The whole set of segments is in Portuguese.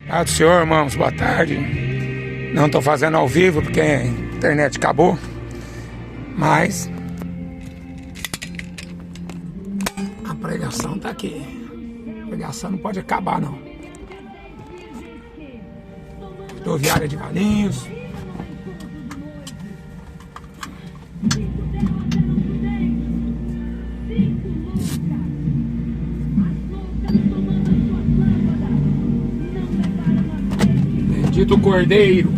Paz do Senhor, irmãos, boa tarde. Não estou fazendo ao vivo porque a internet acabou, mas a pregação está aqui. A pregação não pode acabar, não. Rodoviária de Valinhos. Bendito Cordeiro.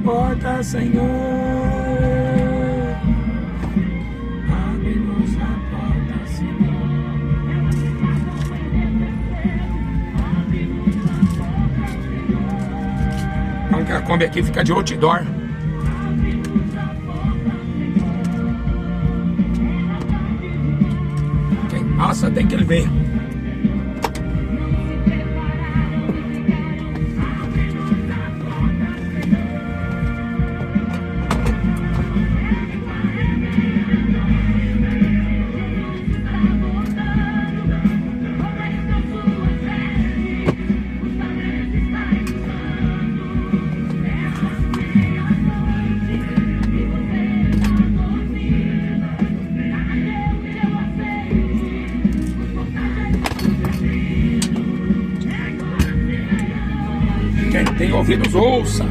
Porta, Senhor, abre-nos a porta, Senhor. Então que a Kombi aqui fica de outdoor. Quem passa tem que ver. Quem tem ouvidos, ouça.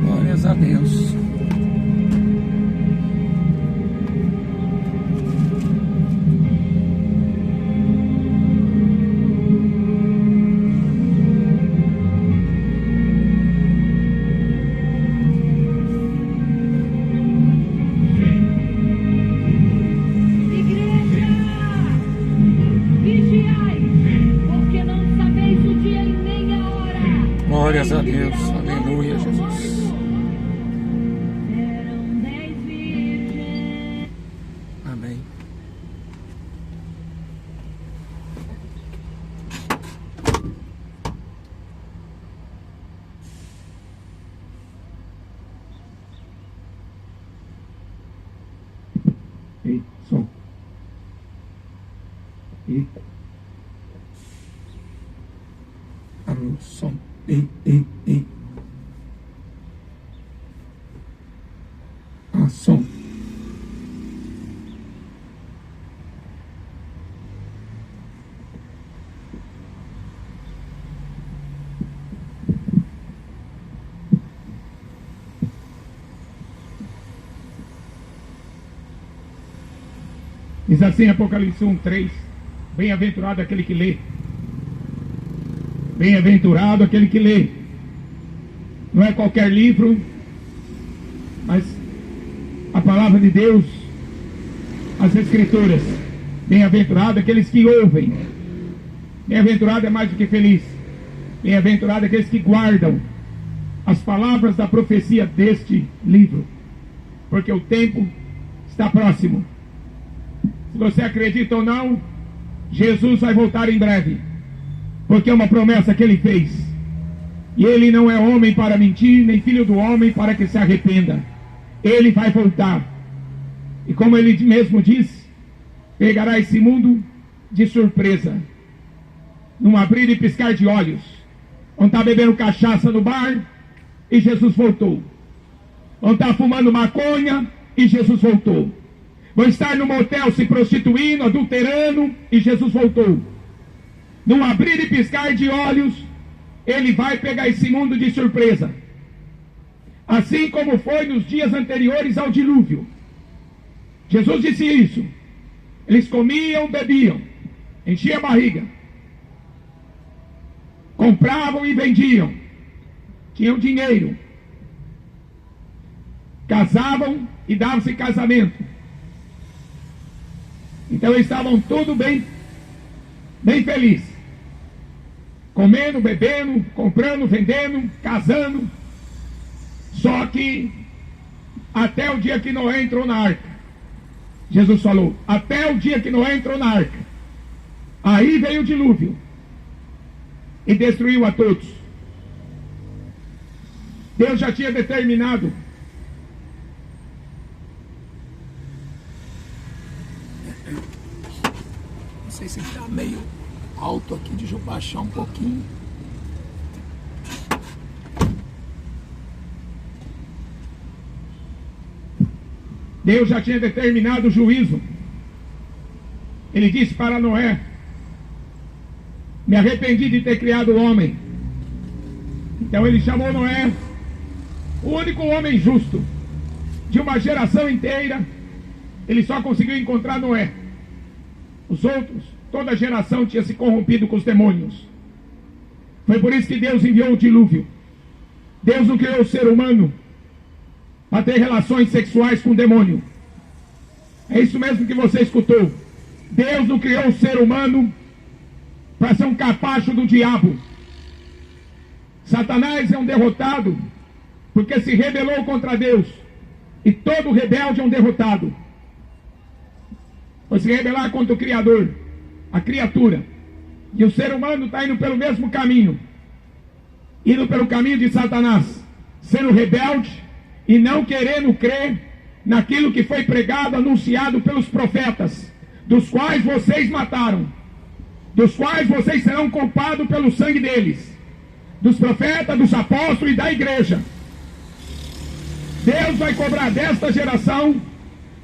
Glórias a Deus. Glórias a Deus, aleluia, Jesus. Amém. Ei, som. Ei. Alô, som. Ei. Som. Diz assim Apocalipse 1:3: Bem-aventurado aquele que lê. Bem-aventurado aquele que lê. Não é qualquer livro, mas a palavra de Deus, as Escrituras. Bem-aventurado aqueles que ouvem. Bem-aventurado é mais do que feliz. Bem-aventurado aqueles que guardam as palavras da profecia deste livro, porque o tempo está próximo. Se você acredita ou não, Jesus vai voltar em breve, porque é uma promessa que ele fez, e ele não é homem para mentir, nem filho do homem para que se arrependa. Ele vai voltar, e como ele mesmo disse, pegará esse mundo de surpresa, num abrir e piscar de olhos. Vão estar bebendo cachaça no bar e Jesus voltou. Vão estar fumando maconha e Jesus voltou. Vão estar no motel se prostituindo, adulterando e Jesus voltou. Num abrir e piscar de olhos, ele vai pegar esse mundo de surpresa. Assim como foi nos dias anteriores ao dilúvio. Jesus disse isso. Eles comiam, bebiam, enchiam a barriga, compravam e vendiam, tinham dinheiro, casavam e davam-se casamento. Então eles estavam tudo bem felizes, comendo, bebendo, comprando, vendendo, casando. Só que até o dia que Noé entrou na arca, Jesus falou, até o dia que Noé entrou na arca, aí veio o dilúvio e destruiu a todos. Deus já tinha determinado. Não sei se está meio alto aqui, deixa eu baixar um pouquinho. Deus já tinha determinado o juízo. Ele disse para Noé: me arrependi de ter criado o homem. Então ele chamou Noé, o único homem justo de uma geração inteira. Ele só conseguiu encontrar Noé. Os outros, toda a geração tinha se corrompido com os demônios. Foi por isso que Deus enviou o dilúvio. Deus não criou o ser humano para ter relações sexuais com o demônio. É isso mesmo que você escutou. Deus não criou o ser humano para ser um capacho do diabo. Satanás é um derrotado porque se rebelou contra Deus, e todo rebelde é um derrotado. Vai se rebelar contra o Criador, a criatura, e o ser humano está indo pelo mesmo caminho, indo pelo caminho de Satanás, sendo rebelde e não querendo crer naquilo que foi pregado, anunciado pelos profetas, dos quais vocês mataram, dos quais vocês serão culpados pelo sangue deles, dos profetas, dos apóstolos e da igreja. Deus vai cobrar desta geração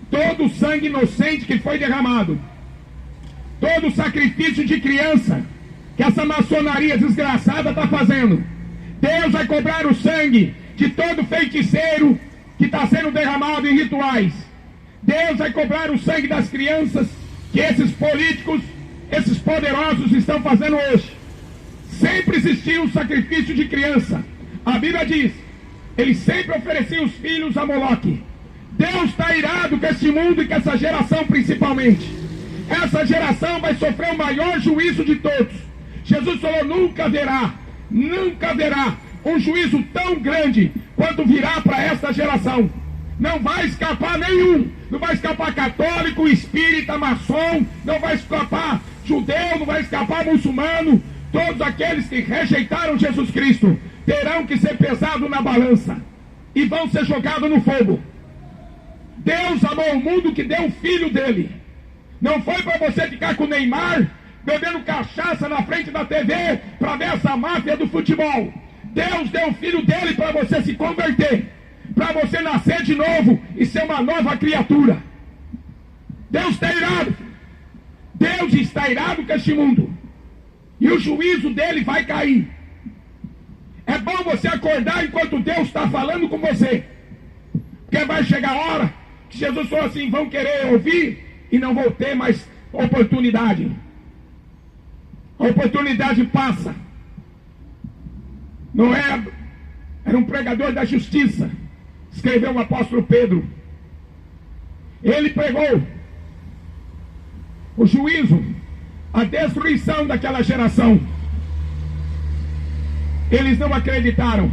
todo o sangue inocente que foi derramado, todo o sacrifício de criança que essa maçonaria desgraçada está fazendo. Deus vai cobrar o sangue de todo feiticeiro que está sendo derramado em rituais. Deus vai cobrar o sangue das crianças que esses políticos, esses poderosos estão fazendo hoje. Sempre existiu um sacrifício de criança. A Bíblia diz, eles sempre ofereciam os filhos a Moloque. Deus está irado com este mundo e com essa geração principalmente. Essa geração vai sofrer o maior juízo de todos. Jesus falou, nunca haverá um juízo tão grande quanto virá para esta geração. Não vai escapar nenhum. Não vai escapar católico, espírita, maçom, não vai escapar judeu, não vai escapar muçulmano. Todos aqueles que rejeitaram Jesus Cristo terão que ser pesados na balança e vão ser jogados no fogo. Deus amou o mundo que deu o filho dele. Não foi para você ficar com o Neymar bebendo cachaça na frente da TV para ver essa máfia do futebol. Deus deu o filho dele para você se converter, para você nascer de novo e ser uma nova criatura. Deus está irado. Deus está irado com este mundo, e o juízo dele vai cair. É bom você acordar enquanto Deus está falando com você, porque vai chegar a hora que Jesus falou assim, vão querer ouvir e não vão ter mais oportunidade. A oportunidade passa. Noé era um pregador da justiça, escreveu o apóstolo Pedro. Ele pregou o juízo, a destruição daquela geração. Eles não acreditaram.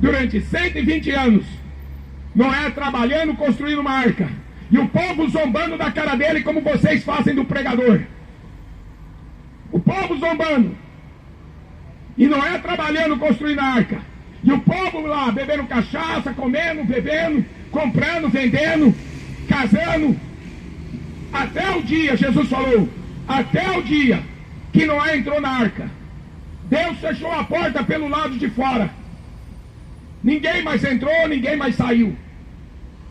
durante 120 anos, Noé trabalhando, construindo uma arca, e o povo zombando da cara dele, como vocês fazem do pregador. O povo zombando, e Noé trabalhando, construindo a arca, e o povo lá bebendo cachaça, comendo, bebendo, comprando, vendendo, casando, até o dia, Jesus falou, até o dia que Noé entrou na arca. Deus fechou a porta pelo lado de fora. Ninguém mais entrou, ninguém mais saiu.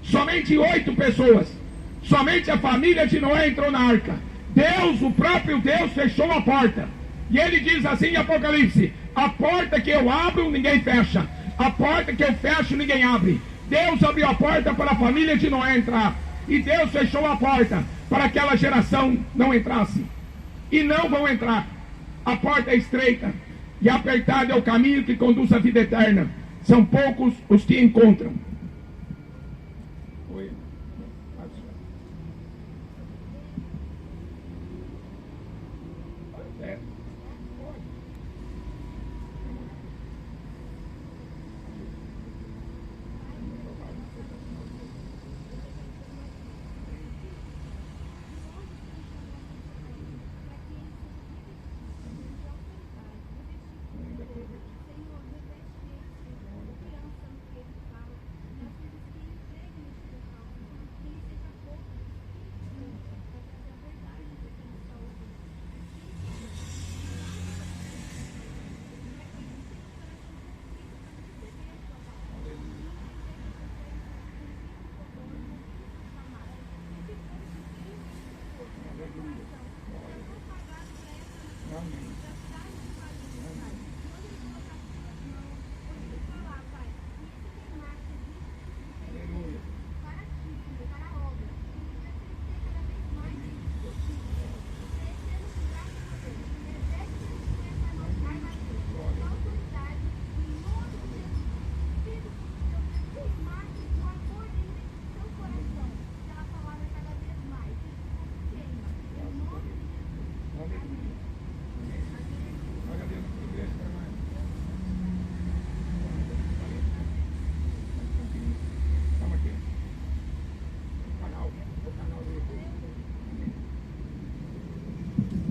Somente 8 pessoas. Somente a família de Noé entrou na arca. Deus, o próprio Deus, fechou a porta. E ele diz assim em Apocalipse: a porta que eu abro, ninguém fecha. A porta que eu fecho, ninguém abre. Deus abriu a porta para a família de Noé entrar. E Deus fechou a porta para aquela geração não entrasse. E não vão entrar. A porta é estreita e apertado é o caminho que conduz à vida eterna. São poucos os que encontram.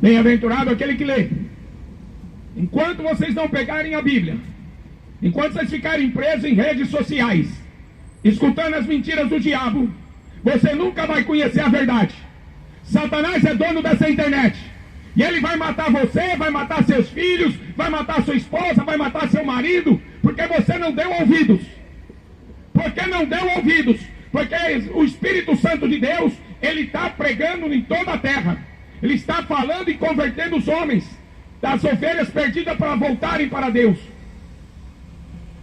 Bem-aventurado aquele que lê. Enquanto vocês não pegarem a Bíblia, enquanto vocês ficarem presos em redes sociais, escutando as mentiras do diabo, você nunca vai conhecer a verdade. Satanás é dono dessa internet. E ele vai matar você, vai matar seus filhos, vai matar sua esposa, vai matar seu marido, porque você não deu ouvidos. Porque não deu ouvidos. Porque o Espírito Santo de Deus, ele está pregando em toda a terra. Ele está falando e convertendo os homens das ovelhas perdidas para voltarem para Deus.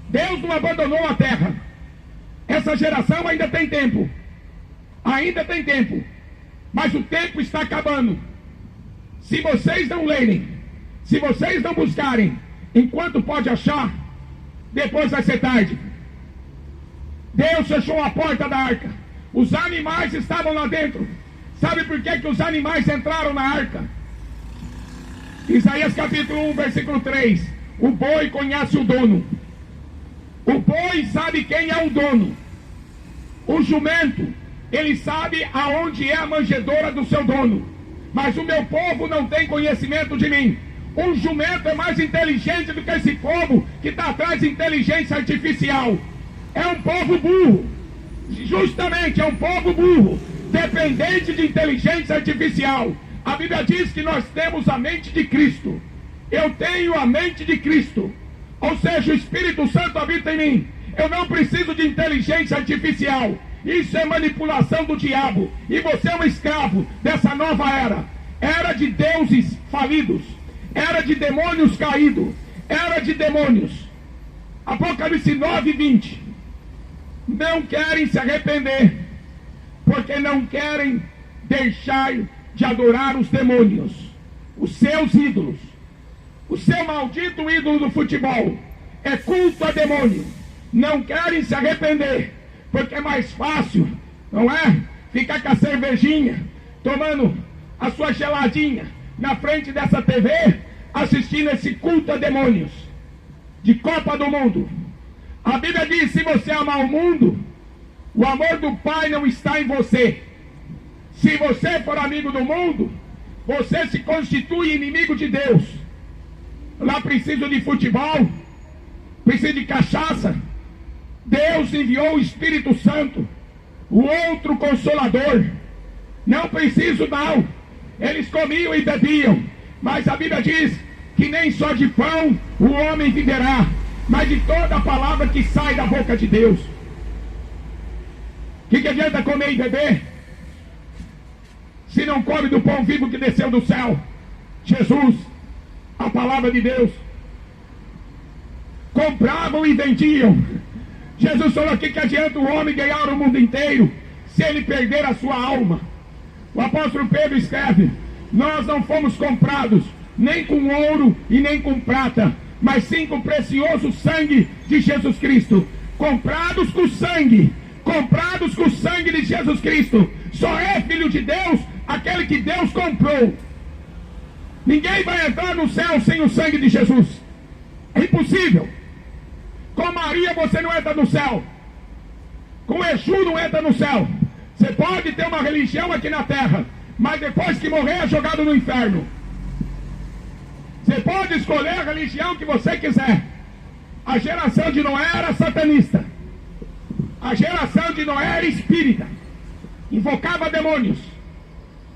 Deus não abandonou a terra. Essa geração ainda tem tempo. Ainda tem tempo. Mas o tempo está acabando. Se vocês não lerem, se vocês não buscarem, enquanto pode achar, depois vai ser tarde. Deus fechou a porta da arca. Os animais estavam lá dentro. Sabe por que os animais entraram na arca? Isaías capítulo 1, versículo 3. O boi conhece o dono. O boi sabe quem é o dono. O jumento, ele sabe aonde é a manjedoura do seu dono. Mas o meu povo não tem conhecimento de mim. Um jumento é mais inteligente do que esse povo que está atrás de inteligência artificial. É um povo burro. Justamente, é um povo burro, dependente de inteligência artificial. A Bíblia diz que nós temos a mente de Cristo. Eu tenho a mente de Cristo. Ou seja, o Espírito Santo habita em mim. Eu não preciso de inteligência artificial. Isso é manipulação do diabo. E você é um escravo dessa nova era. Era de deuses falidos. Era de demônios caídos. Era de demônios. Apocalipse 9, 20. Não querem se arrepender, porque não querem deixar de adorar os demônios, os seus ídolos. O seu maldito ídolo do futebol é culto a demônio. Não querem se arrepender, porque é mais fácil, não é? Ficar com a cervejinha, tomando a sua geladinha na frente dessa TV, assistindo esse culto a demônios de Copa do Mundo. A Bíblia diz: se você amar o mundo, o amor do Pai não está em você. Se você for amigo do mundo, você se constitui inimigo de Deus. Lá precisa de futebol, precisa de cachaça. Deus enviou o Espírito Santo, o outro Consolador. Não preciso não. Eles comiam e bebiam, mas a Bíblia diz que nem só de pão o homem viverá, mas de toda a palavra que sai da boca de Deus. O que adianta comer e beber se não come do pão vivo que desceu do céu? Jesus, a palavra de Deus. Compravam e vendiam. Jesus falou aqui que adianta o homem ganhar o mundo inteiro se ele perder a sua alma. O apóstolo Pedro escreve: nós não fomos comprados nem com ouro e nem com prata, mas sim com o precioso sangue de Jesus Cristo. Comprados com sangue de Jesus Cristo. Só é filho de Deus aquele que Deus comprou. Ninguém vai entrar no céu sem o sangue de Jesus. É impossível. Com Maria você não entra no céu. Com Exu não entra no céu. Você pode ter uma religião aqui na terra, mas depois que morrer é jogado no inferno. Você pode escolher a religião que você quiser. A geração de Noé era satanista. A geração de Noé era espírita, invocava demônios.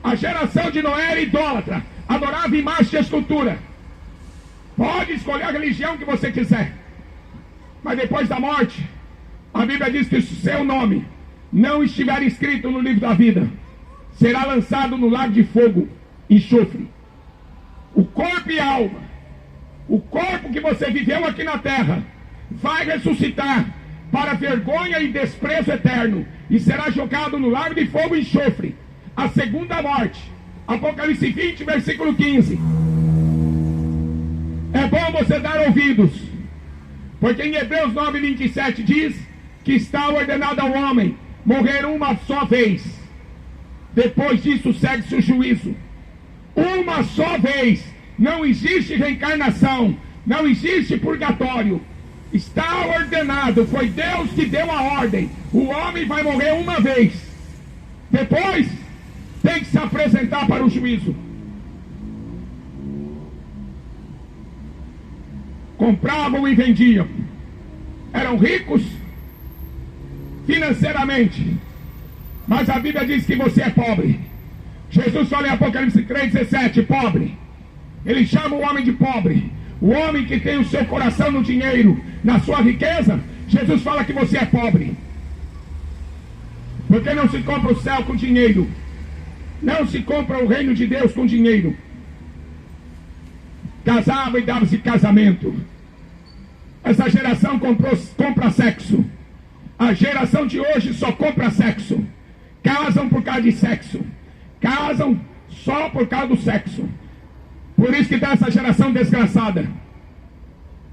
A geração de Noé era idólatra, adorava imagem de escultura. Pode escolher a religião que você quiser, mas depois da morte, a Bíblia diz que se o seu nome não estiver escrito no livro da vida, será lançado no lago de fogo e enxofre. O corpo e a alma, o corpo que você viveu aqui na terra, vai ressuscitar para vergonha e desprezo eterno, e será jogado no lago de fogo e enxofre. A segunda morte. Apocalipse 20, versículo 15. É bom você dar ouvidos, porque em Hebreus 9, 27 diz que está ordenado ao homem morrer uma só vez. Depois disso segue-se o juízo. Uma só vez. Não existe reencarnação, não existe purgatório. Está ordenado, foi Deus que deu a ordem. O homem vai morrer uma vez. Depois tem que se apresentar para o juízo. Compravam e vendiam. Eram ricos financeiramente, mas a Bíblia diz que você é pobre. Jesus fala em Apocalipse 3,17, pobre. Ele chama o homem de pobre. O homem que tem o seu coração no dinheiro, na sua riqueza. Jesus fala que você é pobre. Porque não se compra o céu com dinheiro. Não se compra o reino de Deus com dinheiro. Casava e dava-se casamento. Essa geração compra sexo. A geração de hoje só compra sexo. Casam por causa de sexo. Casam só por causa do sexo. Por isso que está essa geração desgraçada.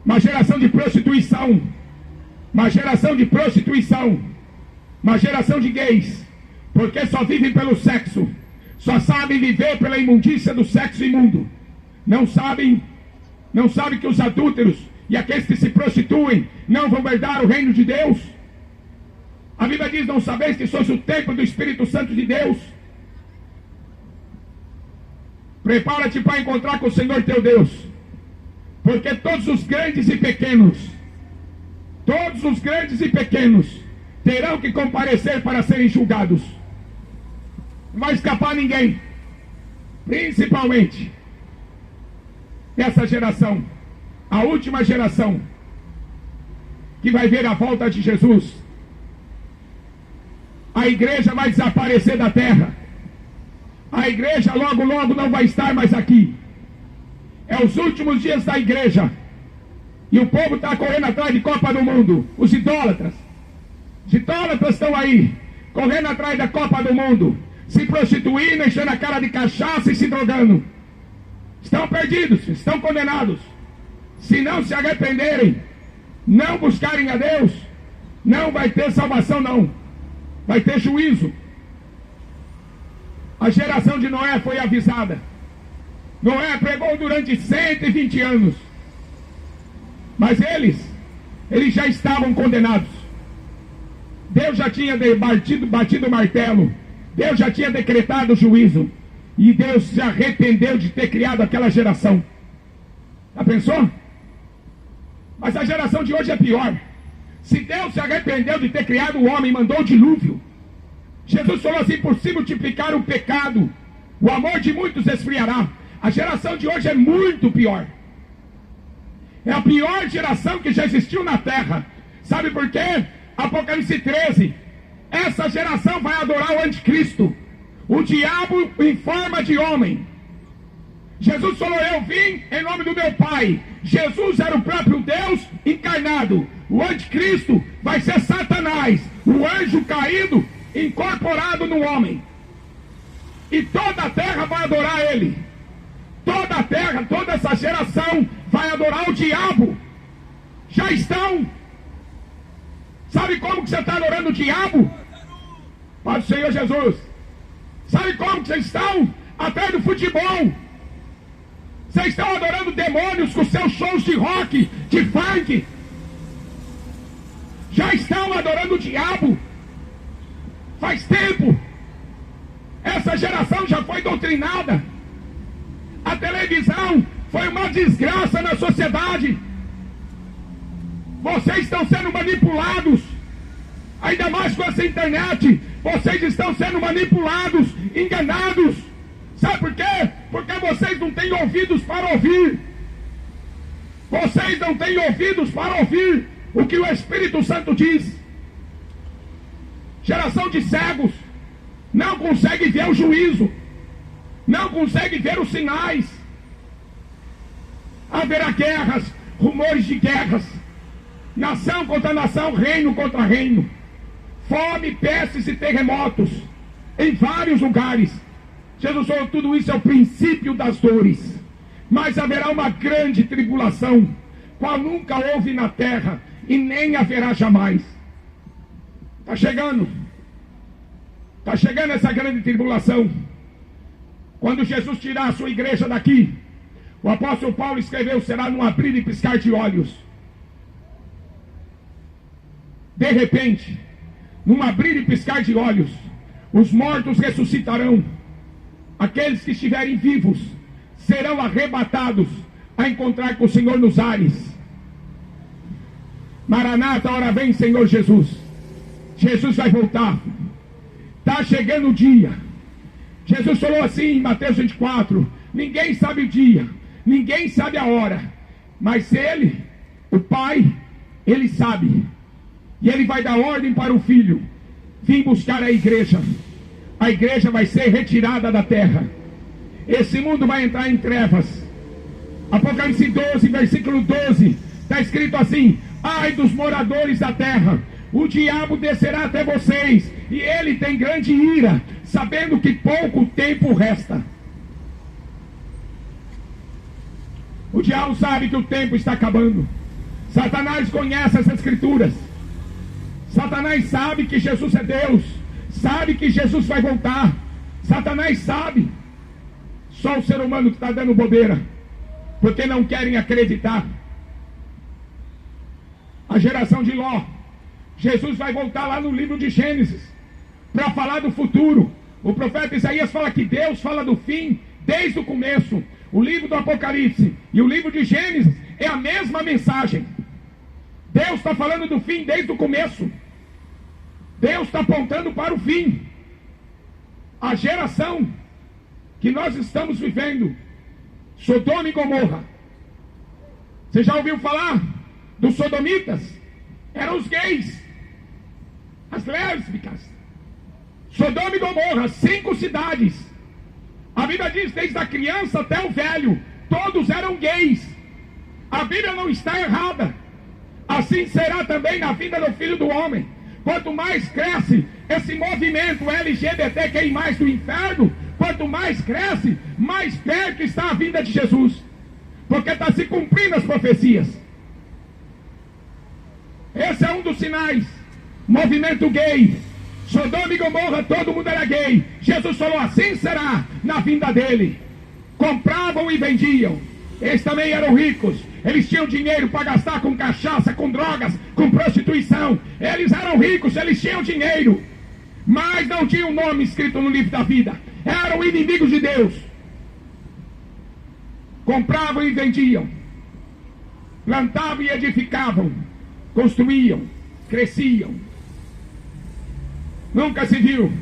Uma geração de prostituição. Uma geração de prostituição. Uma geração de gays. Porque só vivem pelo sexo. Só sabem viver pela imundícia do sexo imundo. Não sabem que os adúlteros e aqueles que se prostituem não vão herdar o reino de Deus. A Bíblia diz: não sabeis que sois o templo do Espírito Santo de Deus. Prepara-te para encontrar com o Senhor teu Deus. Porque todos os grandes e pequenos terão que comparecer para serem julgados. Não vai escapar ninguém. Principalmente essa geração, a última geração, que vai ver a volta de Jesus. A igreja vai desaparecer da terra. A igreja logo não vai estar mais aqui. É os últimos dias da igreja. E o povo está correndo atrás de Copa do Mundo. Os idólatras. Os idólatras estão aí, correndo atrás da Copa do Mundo, se prostituindo, enchendo a cara de cachaça e se drogando. Estão perdidos, estão condenados. Se não se arrependerem, não buscarem a Deus, não vai ter salvação não. Vai ter juízo. A geração de Noé foi avisada. Noé pregou durante 120 anos. Mas eles eles já estavam condenados. Deus já tinha batido o martelo. Deus já tinha decretado o juízo. E Deus se arrependeu de ter criado aquela geração. Já pensou? Mas a geração de hoje é pior. Se Deus se arrependeu de ter criado o homem e mandou o dilúvio, Jesus falou assim: por se multiplicar o pecado, o amor de muitos esfriará. A geração de hoje é muito pior. É a pior geração que já existiu na terra. Sabe por quê? Apocalipse 13. Essa geração vai adorar o anticristo, o diabo em forma de homem. Jesus falou: eu vim em nome do meu Pai. Jesus era o próprio Deus encarnado. O anticristo vai ser Satanás, o anjo caído incorporado no homem. E toda a terra vai adorar ele. Toda a terra, toda essa geração vai adorar o diabo. Já estão. Sabe como que você está adorando o diabo? Pai do Senhor Jesus. Sabe como que vocês estão? Atrás do futebol. Vocês estão adorando demônios com seus shows de rock, de funk. Já estão adorando o diabo. Faz tempo. Essa geração já foi doutrinada. A televisão foi uma desgraça na sociedade. Vocês estão sendo manipulados. Ainda mais com essa internet. Vocês estão sendo manipulados, enganados. Sabe por quê? Porque vocês não têm ouvidos para ouvir. Vocês não têm ouvidos para ouvir o que o Espírito Santo diz. Geração de cegos. Não consegue ver o juízo. Não consegue ver os sinais. Haverá guerras, rumores de guerras. Nação contra nação, reino contra reino. Fome, pestes e terremotos em vários lugares. Jesus falou: tudo isso é o princípio das dores. Mas haverá uma grande tribulação, qual nunca houve na terra e nem haverá jamais. Está chegando. Está chegando essa grande tribulação. Quando Jesus tirar a sua igreja daqui, o apóstolo Paulo escreveu: será num abrir e piscar de olhos. De repente, num abrir e piscar de olhos, os mortos ressuscitarão. Aqueles que estiverem vivos serão arrebatados a encontrar com o Senhor nos ares. Maranata, ora vem, Senhor Jesus. Jesus vai voltar. Está chegando o dia. Jesus falou assim em Mateus 24: ninguém sabe o dia, ninguém sabe a hora, mas Ele, o Pai, Ele sabe. E Ele vai dar ordem para o Filho: vim buscar a igreja. A igreja vai ser retirada da terra. Esse mundo vai entrar em trevas. Apocalipse 12, versículo 12, está escrito assim: ai dos moradores da terra, o diabo descerá até vocês, e ele tem grande ira, sabendo que pouco tempo resta. O diabo sabe que o tempo está acabando. Satanás conhece essas escrituras. Satanás sabe que Jesus é Deus, sabe que Jesus vai voltar. Satanás sabe. Só o ser humano que está dando bobeira, porque não querem acreditar. A geração de Ló, Jesus vai voltar lá no livro de Gênesis para falar do futuro. O profeta Isaías fala que Deus fala do fim desde o começo. O livro do Apocalipse e o livro de Gênesis é a mesma mensagem. Deus está falando do fim desde o começo. Deus está apontando para o fim. A geração que nós estamos vivendo, Sodoma e Gomorra. Você já ouviu falar dos sodomitas? Eram os gays, as lésbicas. Sodoma e Gomorra, 5 cidades. A Bíblia diz: desde a criança até o velho, todos eram gays. A Bíblia não está errada. Assim será também na vida do Filho do Homem. Quanto mais cresce esse movimento LGBTQI+, do inferno, quanto mais cresce, mais perto está a vinda de Jesus. Porque está se cumprindo as profecias. Esse é um dos sinais. Movimento gay. Sodoma e Gomorra, todo mundo era gay. Jesus falou: assim será na vinda dele. Compravam e vendiam. Eles também eram ricos. Eles tinham dinheiro para gastar com cachaça, com drogas, com prostituição. Eles eram ricos, eles tinham dinheiro, mas não tinham nome escrito no livro da vida. Eram inimigos de Deus. Compravam e vendiam, plantavam e edificavam, construíam, cresciam. Nunca se viu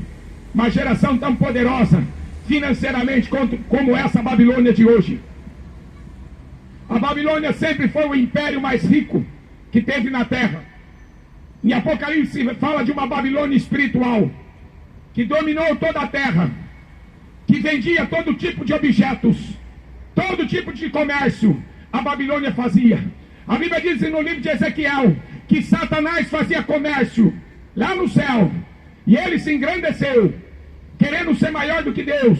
uma geração tão poderosa financeiramente como essa Babilônia de hoje. A Babilônia sempre foi o império mais rico que teve na terra. Em Apocalipse fala de uma Babilônia espiritual que dominou toda a terra, que vendia todo tipo de objetos, todo tipo de comércio. A Babilônia fazia. A Bíblia diz no livro de Ezequiel que Satanás fazia comércio lá no céu, e ele se engrandeceu, querendo ser maior do que Deus,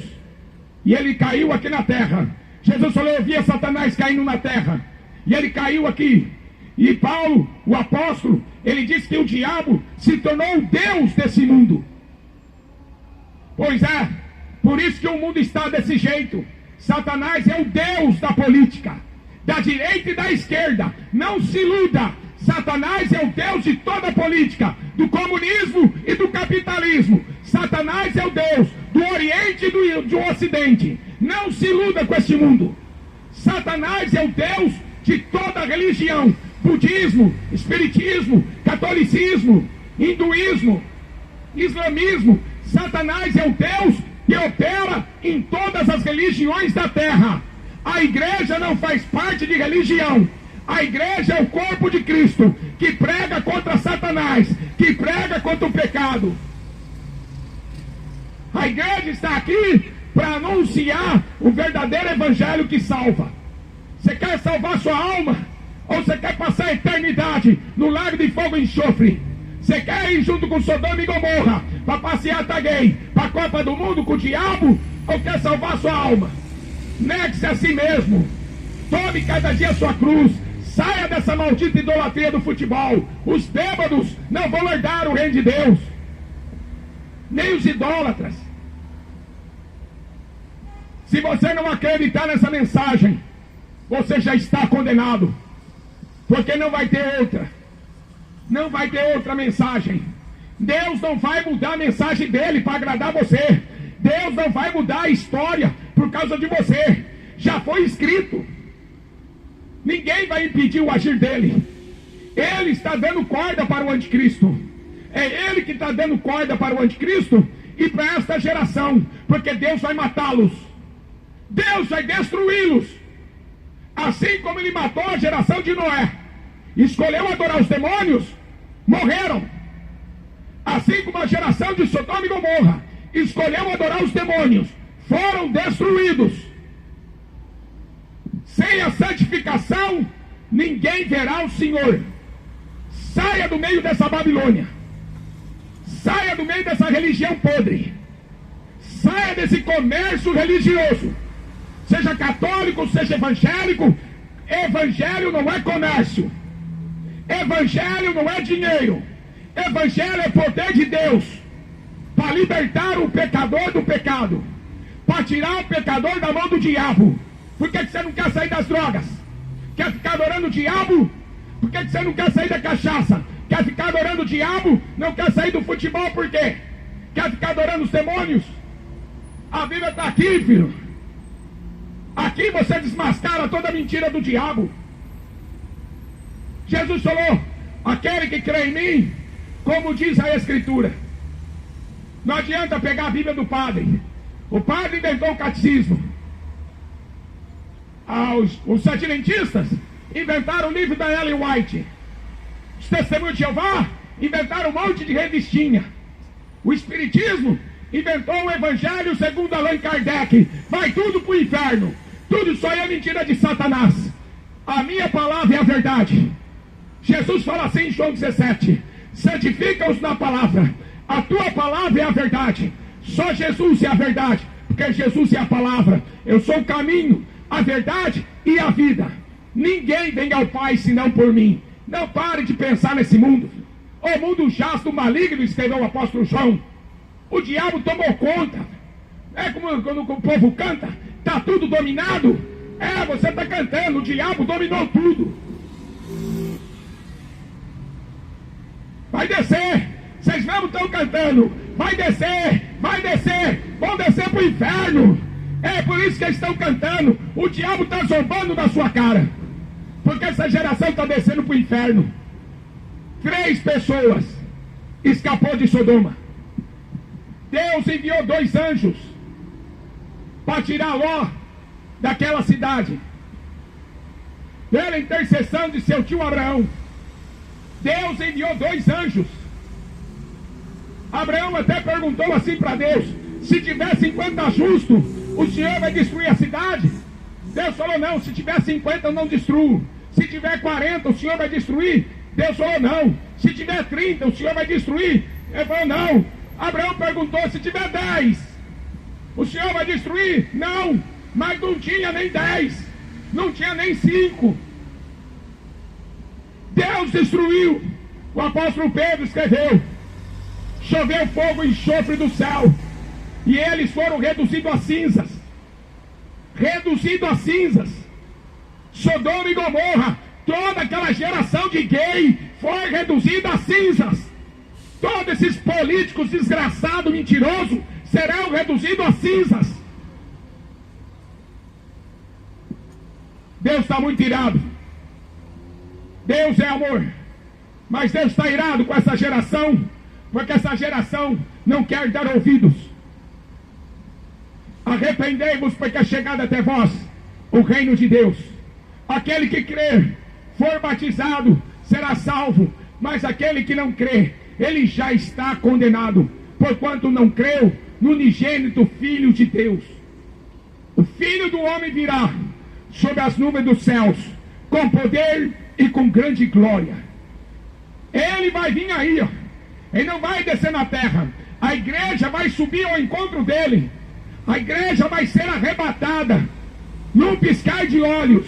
e ele caiu aqui na terra. Jesus falou: eu via Satanás caindo na terra, e ele caiu aqui. E Paulo, o apóstolo, ele diz que o diabo se tornou o Deus desse mundo. Pois é, por isso que o mundo está desse jeito. Satanás é o Deus da política, da direita e da esquerda. Não se iluda, Satanás é o Deus de toda a política, do comunismo e do capitalismo. Satanás é o Deus do Oriente e do Ocidente. Não se iluda com este mundo. Satanás é o Deus de toda a religião: budismo, espiritismo, catolicismo, hinduísmo, islamismo. Satanás é o Deus que opera em todas as religiões da terra. A igreja não faz parte de religião. A igreja é o corpo de Cristo, que prega contra Satanás, que prega contra o pecado. A igreja está aqui para anunciar o verdadeiro evangelho que salva. Você quer salvar sua alma? Ou você quer passar a eternidade no lago de fogo e enxofre? Você quer ir junto com Sodoma e Gomorra para passeata gay, para a Copa do Mundo com o diabo? Ou quer salvar sua alma? Negue-se a si mesmo. Tome cada dia a sua cruz. Saia dessa maldita idolatria do futebol. Os bêbados não vão herdar o reino de Deus, nem os idólatras. Se você não acreditar nessa mensagem, você já está condenado, porque não vai ter outra. Não vai ter outra mensagem. Deus não vai mudar a mensagem dele para agradar você. Deus não vai mudar a história por causa de você. Já foi escrito. Ninguém vai impedir o agir dele. Ele está dando corda para o anticristo. É ele que está dando corda para o anticristo e para esta geração, porque Deus vai matá-los. Deus vai destruí-los. Assim como ele matou a geração de Noé, escolheu adorar os demônios, morreram. Assim como a geração de Sodoma e Gomorra escolheu adorar os demônios, foram destruídos. Sem a santificação, ninguém verá o Senhor. Saia do meio dessa Babilônia. Saia do meio dessa religião podre. Saia desse comércio religioso. Seja católico, seja evangélico. Evangelho não é comércio. Evangelho não é dinheiro. Evangelho é poder de Deus para libertar o pecador do pecado, para tirar o pecador da mão do diabo. Por que você não quer sair das drogas? Quer ficar adorando o diabo? Por que você não quer sair da cachaça? Quer ficar adorando o diabo? Não quer sair do futebol, por quê? Quer ficar adorando os demônios? A Bíblia está aqui, filho. Aqui você desmascara toda a mentira do diabo. Jesus falou: aquele que crê em mim, como diz a Escritura. Não adianta pegar a Bíblia do padre. O padre inventou o catecismo. Os adventistas inventaram o livro da Ellen White. Os testemunhos de Jeová inventaram um monte de revistinha. O espiritismo inventou o evangelho segundo Allan Kardec. Vai tudo para o inferno. Tudo isso aí é mentira de Satanás. A minha palavra é a verdade. Jesus fala assim em João 17: santifica-os na palavra. A tua palavra é a verdade. Só Jesus é a verdade, porque Jesus é a palavra. Eu sou o caminho, a verdade e a vida. Ninguém vem ao Pai senão por mim. Não pare de pensar nesse mundo. O mundo jaz do maligno, escreveu o apóstolo João. O diabo tomou conta. É como quando o povo canta: está tudo dominado. Você está cantando, o diabo dominou tudo. Vai descer. Vocês mesmo estão cantando. Vai descer, vão descer para o inferno. É por isso que eles estão cantando. O diabo está zombando da sua cara, porque essa geração está descendo para o inferno. 3 pessoas escapou de Sodoma. Deus enviou 2 anjos para tirar Ló daquela cidade, pela intercessão de seu tio Abraão. Deus enviou 2 anjos. Abraão até perguntou assim para Deus: se tiver 50 justos, o Senhor vai destruir a cidade? Deus falou: não, se tiver 50 eu não destruo. Se tiver 40 o Senhor vai destruir? Deus falou: não. Se tiver 30 o Senhor vai destruir? Ele falou: não. Abraão perguntou: se tiver 10 o Senhor vai destruir? Não. Mas não tinha nem 10, não tinha nem 5. Deus destruiu. O apóstolo Pedro escreveu: choveu fogo e enxofre do céu, e eles foram reduzidos a cinzas. Reduzidos a cinzas. Sodoma e Gomorra, toda aquela geração de gay foi reduzida a cinzas. Todos esses políticos desgraçados, mentirosos, serão reduzidos a cinzas. Deus está muito irado. Deus é amor, mas Deus está irado com essa geração, porque essa geração não quer dar ouvidos. Arrependei-vos, porque é chegado até vós o reino de Deus. Aquele que crer, for batizado, será salvo, mas aquele que não crê, ele já está condenado, porquanto não creu no unigênito Filho de Deus. O Filho do Homem virá sobre as nuvens dos céus, com poder e com grande glória. Ele vai vir aí, ó. Ele não vai descer na terra. A igreja vai subir ao encontro dele. A igreja vai ser arrebatada num piscar de olhos.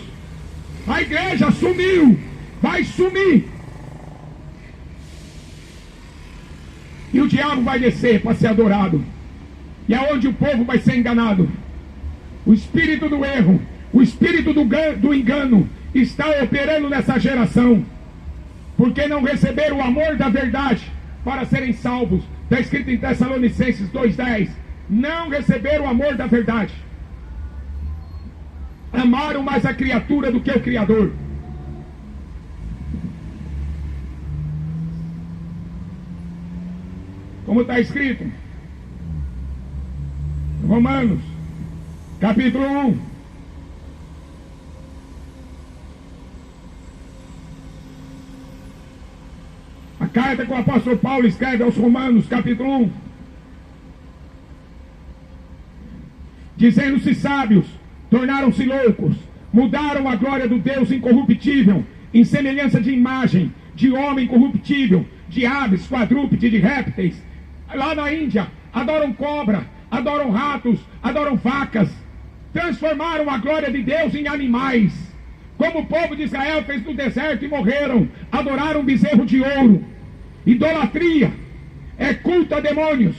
A igreja sumiu, vai sumir. E o diabo vai descer para ser adorado. E é onde o povo vai ser enganado. O espírito do erro, o espírito do engano está operando nessa geração, porque não receberam o amor da verdade para serem salvos. Está escrito em Tessalonicenses 2:10. Não receberam o amor da verdade. Amaram mais a criatura do que o Criador. Como está escrito Romanos capítulo 1. A carta que o apóstolo Paulo escreve aos Romanos, capítulo 1. Dizendo-se sábios, tornaram-se loucos, mudaram a glória do Deus incorruptível, em semelhança de imagem, de homem corruptível, de aves, quadrúpedes, de répteis. Lá na Índia, adoram cobra, adoram ratos, adoram vacas. Transformaram a glória de Deus em animais, como o povo de Israel fez no deserto e morreram. Adoraram um bezerro de ouro. Idolatria é culto a demônios.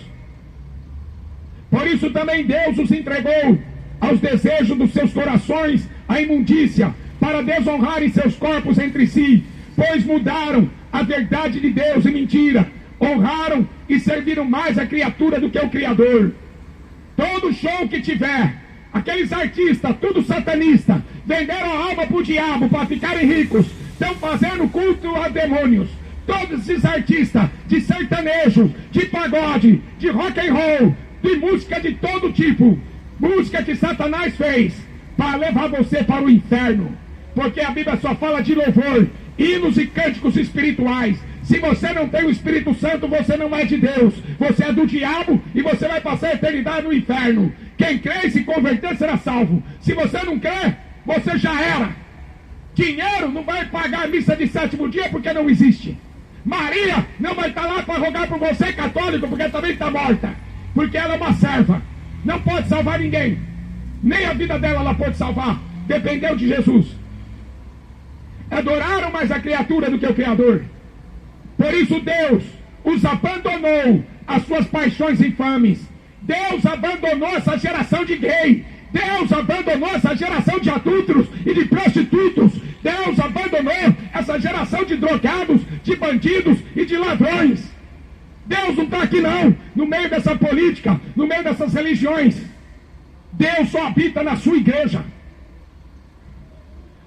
Por isso também Deus os entregou aos desejos dos seus corações, à imundícia, para desonrarem seus corpos entre si, pois mudaram a verdade de Deus em mentira, honraram e serviram mais a criatura do que o Criador. Todo show que tiver, aqueles artistas, tudo satanista, venderam a alma para o diabo para ficarem ricos, estão fazendo culto a demônios. Todos esses artistas de sertanejo, de pagode, de rock and roll, de música de todo tipo, música que Satanás fez para levar você para o inferno, porque a Bíblia só fala de louvor, hinos e cânticos espirituais. Se você não tem o Espírito Santo, você não é de Deus, você é do diabo e você vai passar a eternidade no inferno. Quem crê e se converter será salvo. Se você não crê, você já era. Dinheiro não vai pagar a missa de 7º dia porque não existe. Maria não vai estar lá para rogar por você, católico, porque também está morta, porque ela é uma serva, não pode salvar ninguém, nem a vida dela ela pode salvar. Dependeu de Jesus. Adoraram mais a criatura do que o Criador. Por isso Deus os abandonou às suas paixões infames. Deus abandonou essa geração de gay Deus abandonou essa geração de adúlteros e de prostitutos. Deus abandonou essa geração de drogados, de bandidos e de ladrões. Deus não está aqui não, no meio dessa política, no meio dessas religiões. Deus só habita na sua igreja.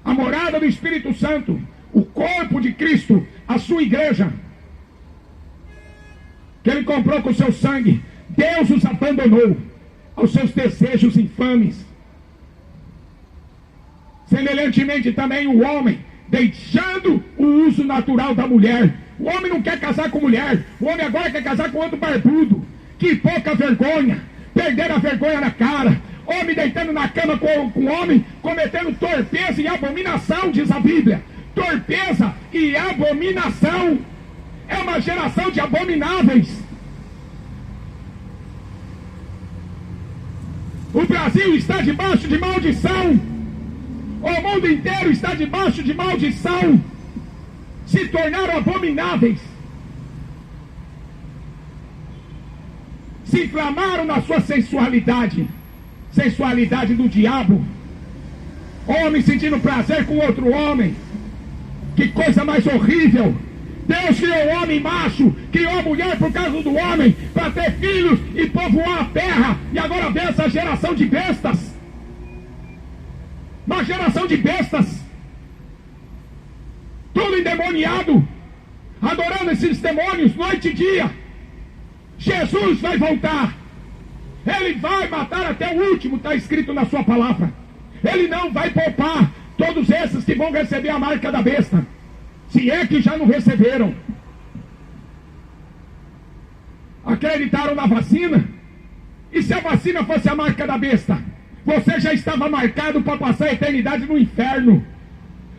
A morada do Espírito Santo, o corpo de Cristo, a sua igreja, que Ele comprou com o seu sangue. Deus os abandonou aos seus desejos infames. Semelhantemente também o homem, deixando o uso natural da mulher. O homem não quer casar com mulher, o homem agora quer casar com outro barbudo. Que pouca vergonha, perderam a vergonha na cara. Homem deitando na cama com homem, cometendo torpeza e abominação, diz a Bíblia. Torpeza e abominação. É uma geração de abomináveis. O Brasil está debaixo de maldição. O mundo inteiro está debaixo de maldição. Se tornaram abomináveis. Se inflamaram na sua sensualidade. Sensualidade do diabo. Homem sentindo prazer com outro homem. Que coisa mais horrível. Deus criou o homem macho, criou a mulher por causa do homem, para ter filhos e povoar a terra. E agora vem essa geração de bestas. Uma geração de bestas. Tudo endemoniado, adorando esses demônios noite e dia. Jesus vai voltar. Ele vai matar até o último, está escrito na sua palavra. Ele não vai poupar todos esses que vão receber a marca da besta. Se é que já não receberam. Acreditaram na vacina? E se a vacina fosse a marca da besta? Você já estava marcado para passar a eternidade no inferno.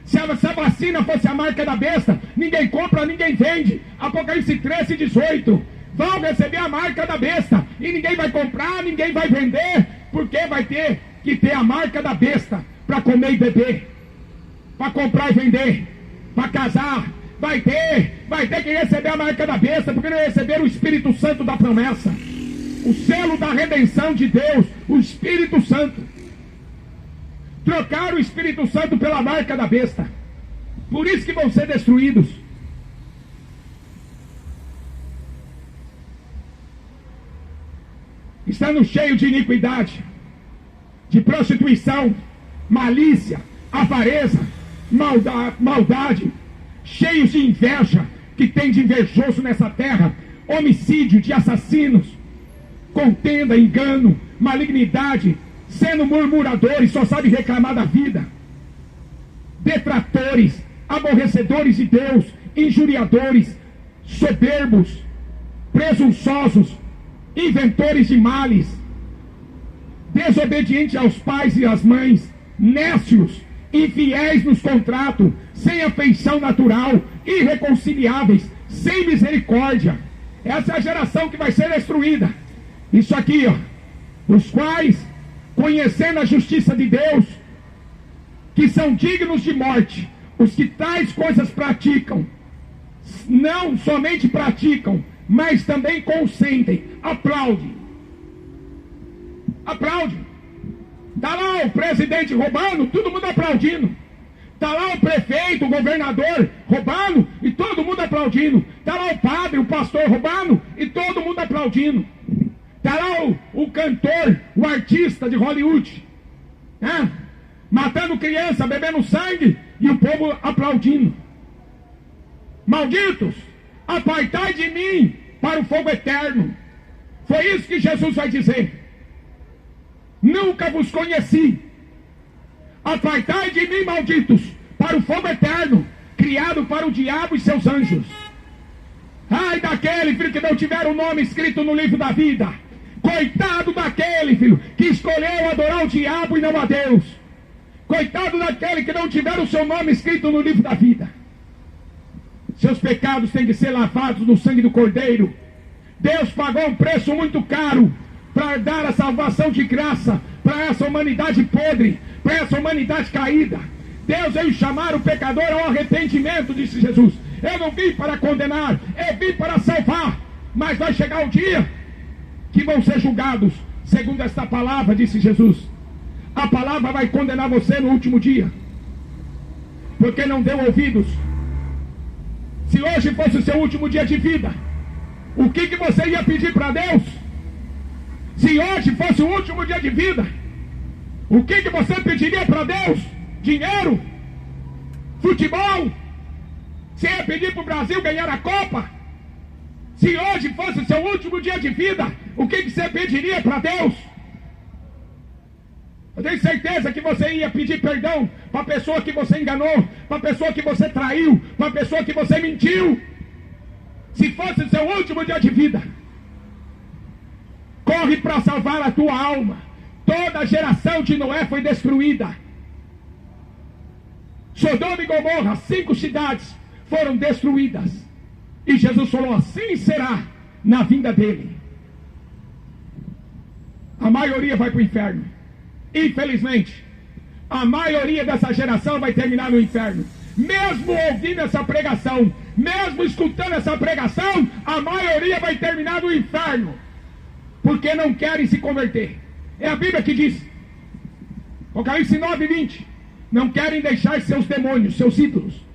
Se a vacina fosse a marca da besta, ninguém compra, ninguém vende. Apocalipse 13:18. Vão receber a marca da besta. E ninguém vai comprar, ninguém vai vender. Porque vai ter que ter a marca da besta para comer e beber. Para comprar e vender. Para casar, vai ter que receber a marca da besta, porque não receberam o Espírito Santo da promessa, o selo da redenção de Deus, o Espírito Santo. Trocaram o Espírito Santo pela marca da besta, por isso que vão ser destruídos. Estando cheio de iniquidade, de prostituição, malícia, avareza, maldade, cheios de inveja, que tem de invejoso nessa terra, homicídio, de assassinos, contenda, engano, malignidade, sendo murmuradores, só sabe reclamar da vida, detratores, aborrecedores de Deus, injuriadores, soberbos, presunçosos, inventores de males, desobedientes aos pais e às mães, nécios, infiéis nos contratos, sem afeição natural, irreconciliáveis, sem misericórdia. Essa é a geração que vai ser destruída. Isso aqui, ó. Os quais, conhecendo a justiça de Deus, que são dignos de morte, os que tais coisas praticam, não somente praticam, mas também consentem, aplaudem. Aplaude. Está lá o presidente roubando, todo mundo aplaudindo. Está lá o prefeito, o governador roubando e todo mundo aplaudindo. Está lá o padre, o pastor roubando e todo mundo aplaudindo. Está lá o cantor, o artista de Hollywood, matando criança, bebendo sangue e o povo aplaudindo. Malditos, apartai de mim para o fogo eterno. Foi isso que Jesus vai dizer. Nunca vos conheci. Apartai de mim, malditos, para o fogo eterno, criado para o diabo e seus anjos. Ai daquele, filho, que não tiver o nome escrito no livro da vida. Coitado daquele, filho, que escolheu adorar o diabo e não a Deus. Coitado daquele que não tiver o seu nome escrito no livro da vida. Seus pecados têm que ser lavados no sangue do Cordeiro. Deus pagou um preço muito caro para dar a salvação de graça para essa humanidade podre, para essa humanidade caída. Deus veio chamar o pecador ao arrependimento, disse Jesus. Eu não vim para condenar, eu vim para salvar. Mas vai chegar o dia que vão ser julgados segundo esta palavra, disse Jesus. A palavra vai condenar você no último dia, porque não deu ouvidos. Se hoje fosse o seu último dia de vida, o que você ia pedir para Deus? Se hoje fosse o último dia de vida, o que você pediria para Deus? Dinheiro? Futebol? Você ia pedir para o Brasil ganhar a Copa? Se hoje fosse o seu último dia de vida, o que você pediria para Deus? Eu tenho certeza que você ia pedir perdão para a pessoa que você enganou, para a pessoa que você traiu, para a pessoa que você mentiu. Se fosse o seu último dia de vida, corre para salvar a tua alma. Toda a geração de Noé foi destruída. Sodoma e Gomorra, 5 cidades foram destruídas. E Jesus falou: assim será na vinda dele. A maioria vai para o inferno. Infelizmente, a maioria dessa geração vai terminar no inferno. Mesmo ouvindo essa pregação, mesmo escutando essa pregação, a maioria vai terminar no inferno, porque não querem se converter. É a Bíblia que diz, Apocalipse 9:20, não querem deixar seus demônios, seus ídolos,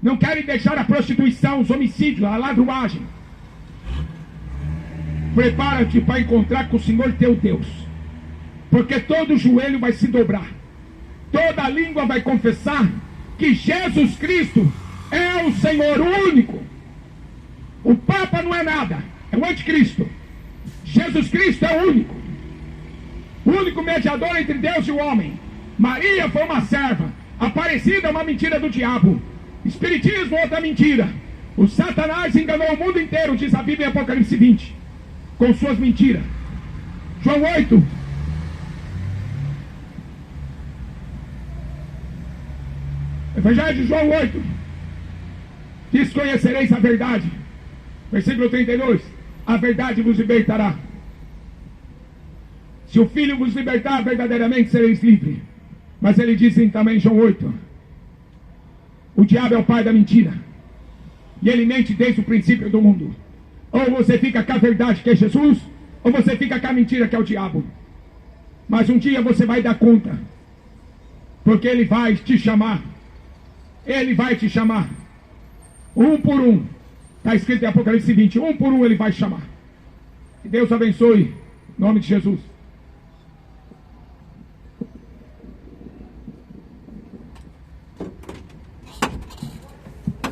não querem deixar a prostituição, os homicídios, a ladruagem. Prepara-te para encontrar com o Senhor teu Deus, porque todo joelho vai se dobrar, toda língua vai confessar que Jesus Cristo é o Senhor único. O Papa não é nada, é o anticristo. Jesus Cristo é o único mediador entre Deus e o homem. Maria foi uma serva, Aparecida é uma mentira do diabo, Espiritismo é outra mentira. O Satanás enganou o mundo inteiro, diz a Bíblia em Apocalipse 20, com suas mentiras. João 8, Evangelho de João 8 diz: conhecereis a verdade. Versículo 32, a verdade vos libertará. Se o Filho vos libertar, verdadeiramente sereis livres. Mas ele diz também em João 8, o diabo é o pai da mentira, e ele mente desde o princípio do mundo. Ou você fica com a verdade, que é Jesus, ou você fica com a mentira, que é o diabo. Mas um dia você vai dar conta, porque ele vai te chamar. Ele vai te chamar, um por um. Está escrito em Apocalipse 20, um por um ele vai chamar. Que Deus abençoe, em nome de Jesus.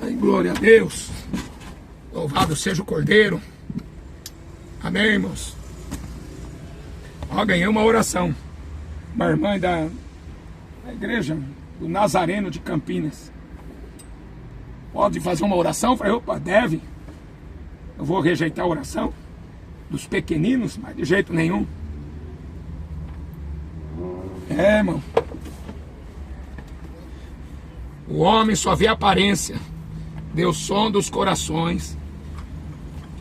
Ai, glória a Deus. Louvado seja o Cordeiro. Amém, irmãos. Ó, ganhei uma oração. Uma irmã da igreja do Nazareno de Campinas. Pode fazer uma oração? Eu falei: opa, deve. Eu vou rejeitar a oração dos pequeninos, mas de jeito nenhum. É, irmão. O homem só vê a aparência. Deus sonda os corações.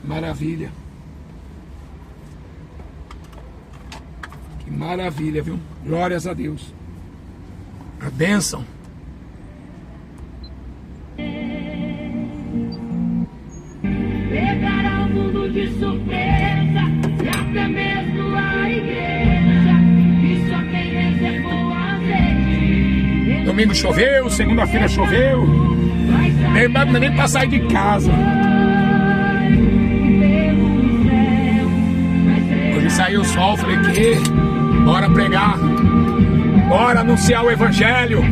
Que maravilha. Que maravilha, viu? Glórias a Deus. A bênção. Pegará o mundo de surpresa, e até mesmo a igreja, que só quem reservou a sede. Domingo choveu, segunda-feira choveu. Nem pra sair de casa. Hoje saiu o sol, falei: que? Bora pregar. Bora anunciar o Evangelho.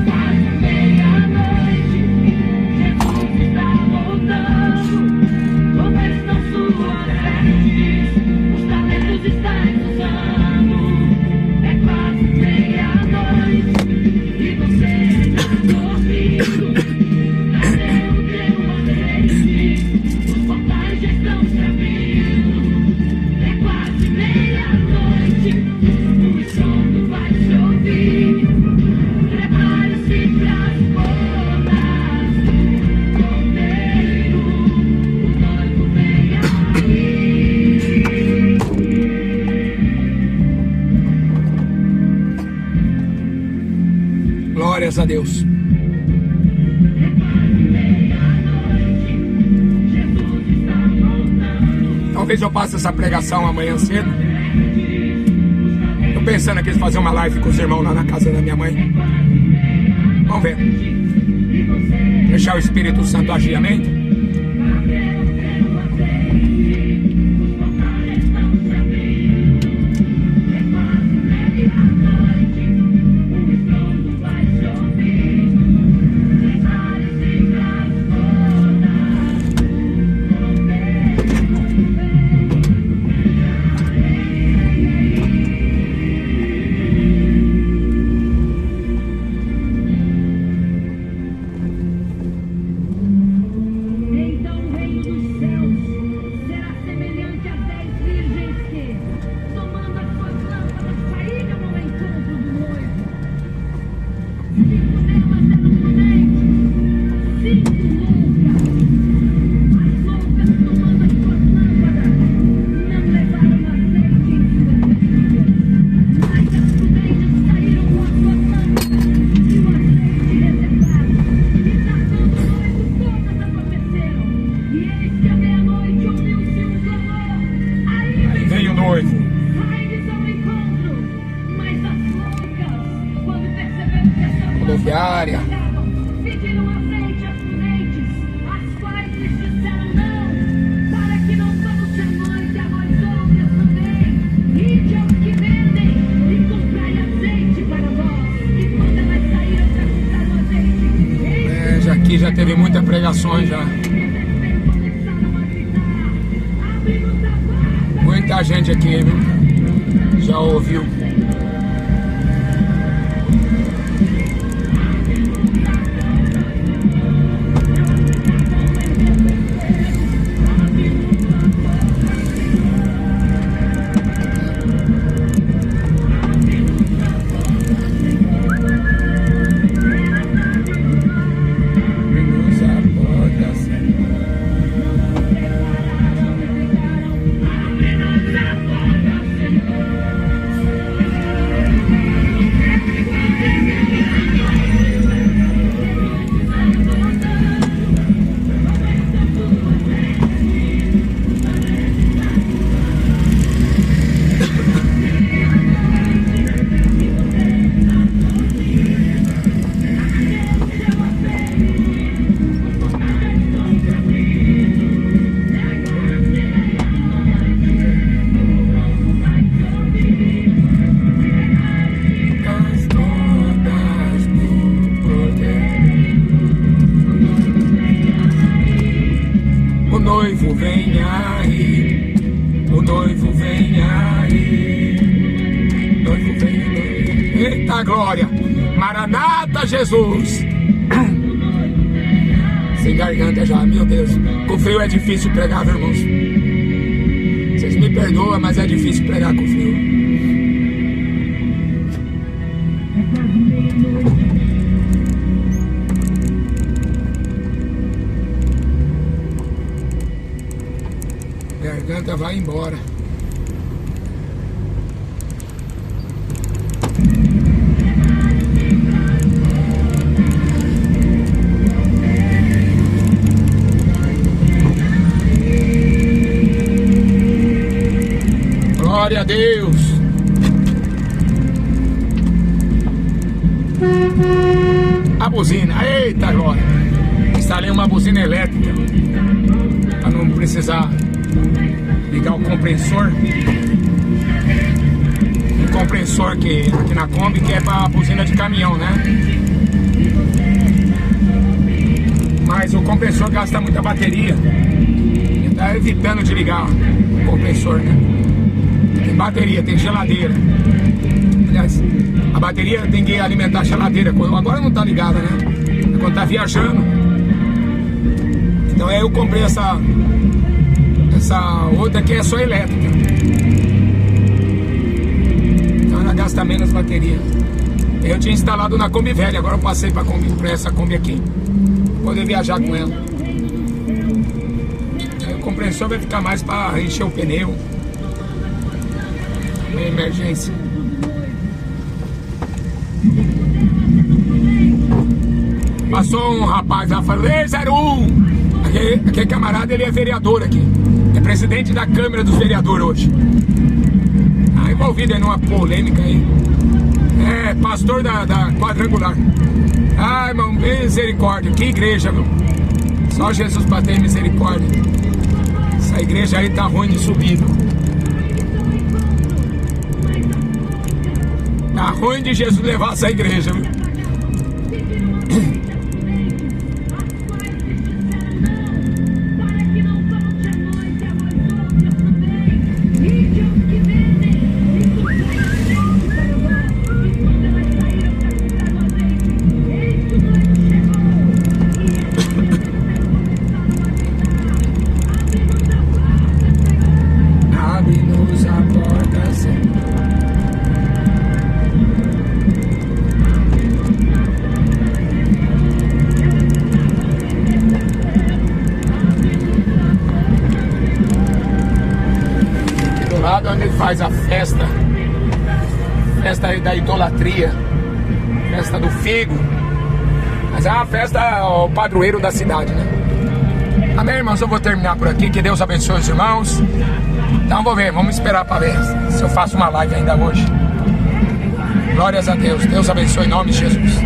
Glórias a Deus. Talvez eu passe essa pregação amanhã cedo. Eu pensando aqui em fazer uma live com os irmãos lá na casa da minha mãe. Vamos ver. Deixar o Espírito Santo agir, amém? Rodoviária. Pediram azeite às correntes, as quais lhes disseram não, para que não falte a nós outras também. Ide aos que vendem e comprai azeite para vós. E quando elas saíram para comprar o azeite, aqui já teve muitas pregações já. Muita gente aqui, viu? Já ouviu. Eita glória, Maranata Jesus. Sem garganta já, meu Deus. Com frio é difícil pregar, viu, irmãos? Vocês me perdoam, mas é difícil pregar com frio. Garganta vai embora. Glória a Deus. A buzina, eita glória. Instalei uma buzina elétrica para não precisar ligar o compressor. Um compressor aqui na Kombi que é para buzina de caminhão, né? Mas o compressor gasta muita bateria. E tá evitando de ligar o compressor, né? Tem bateria, tem geladeira. Aliás, a bateria tem que alimentar a geladeira. Agora não tá ligada, né? Quando tá viajando. Então aí eu comprei essa outra que é só elétrica. Então ela gasta menos bateria. Eu tinha instalado na Kombi velha, agora eu passei para essa Kombi aqui. Poder viajar com ela. Aí o compressor vai ficar mais para encher o pneu. Emergência. Passou um rapaz lá, falou: Ei, 01! Aquele camarada, ele é vereador aqui. É presidente da Câmara dos Vereadores hoje. Aí envolvido em uma polêmica aí. É, pastor da Quadrangular. Ai, irmão, misericórdia. Que igreja, meu. Só Jesus pra ter misericórdia. Essa igreja aí tá ruim de subir, meu. Tá ruim de Jesus levar essa igreja, meu. Abre-nos a porta, Senhor. Do lado onde faz a festa aí da idolatria, festa do figo, mas é uma festa, o padroeiro da cidade, né? Amém, irmãos? Eu vou terminar por aqui. Que Deus abençoe os irmãos. Então vamos esperar para ver se eu faço uma live ainda hoje. Glórias a Deus. Deus abençoe em nome de Jesus.